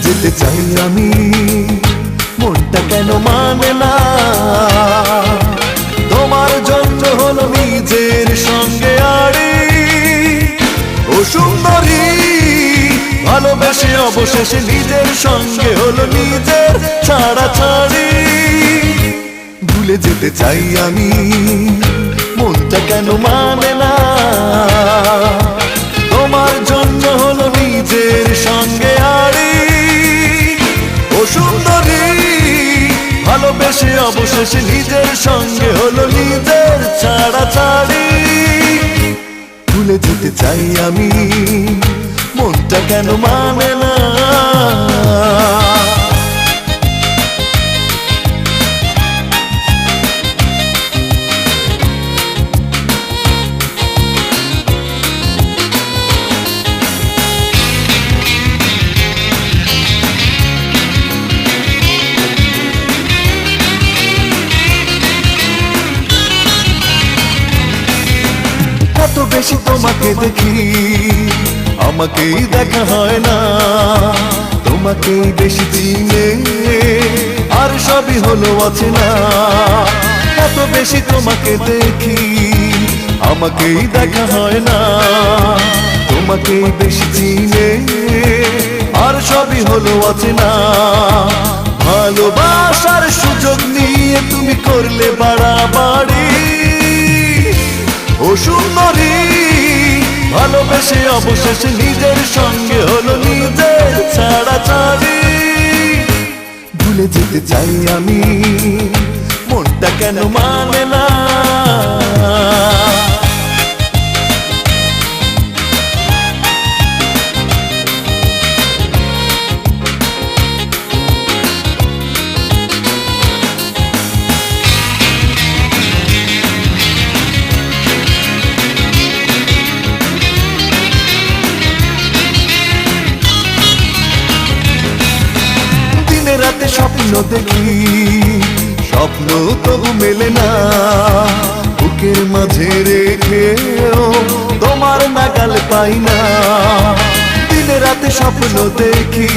যেতে চাই আমি, মনটা কেন মানে না। তোমার জন্য হলো নিজের সঙ্গে আড়ি, ও সুন্দরী ভালোবেসে অবশেষে নিজের সঙ্গে হলো নিজের ছাড়াছাড়ি। ভুলে যেতে চাই আমি, মনটা কেন মানে না। তোমার জন্য হলো নিজের সঙ্গে আড়ি, ও সুন্দরী ভালোবেসে অবশেষে নিজের সঙ্গে হলো নিজের ছাড়াছাড়ি। ভুলে যেতে চাই আমি, মনটা কেন মানে না। এত বেশি তোমাকে দেখি, আমাকেই দেখা হয় না। তোমাকেই বেশি চিনে আর সবই হলো অচেনা। এত বেশি তোমাকে দেখি, আমাকেই দেখা হয় না। তোমাকেই বেশি চিনে আর সবই হলো অচেনা। ভালোবাসার সুযোগ নিয়ে তুমি করলে বাড়াবাড়ি, ও সুন্দরী ভালোবেসে অবশেষে নিজের সঙ্গে হলো নিজের ছাড়াছাড়ি। ভুলে যেতে চাই আমি, মনটা কেন মানে না। রাতে স্বপ্ন দেখি, স্বপ্ন তবু মেলে না। বুকের মাঝে রেখেও তোমার নাগাল পাই না। দিনে রাতে স্বপ্ন দেখি,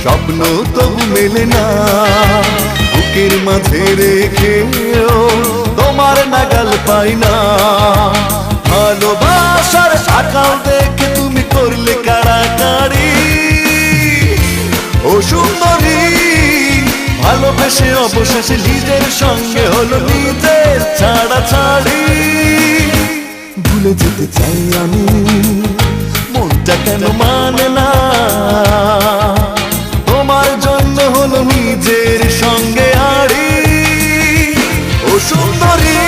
স্বপ্ন তবু মেলে না। বুকের মাঝে রেখেও তোমার নাগাল পাই না। ভালোবাসার আকাল দেখে তুমি করলে কাড়াকাড়ি, ও সুন্দরী ভালোবেসে অবশেষে নিজের সঙ্গে হলো নিজের ছাড়াছাড়ি। ভুলে যেতে চাই আমি, মনটা কেন মানে না। তোমার জন্য হলো নিজের সঙ্গে আড়ি, ও সুন্দরী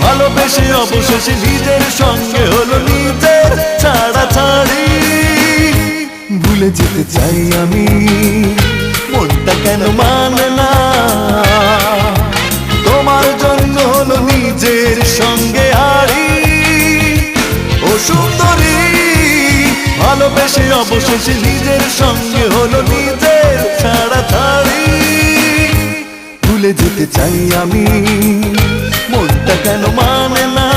ভালোবেসে অবশেষে নিজের সঙ্গে হলো নিজের ছাড়াছাড়ি। ভুলে যেতে চাই আমি, মনটা কেন মানে না। তোমার জন্য হলো নিজের সঙ্গে আড়ি, ও সুন্দরী ভালোবেসে অবশেষে নিজের সঙ্গে হলো নিজের ছাড়াছাড়ি। ভুলে যেতে চাই আমি, মনটা কেন মানে না।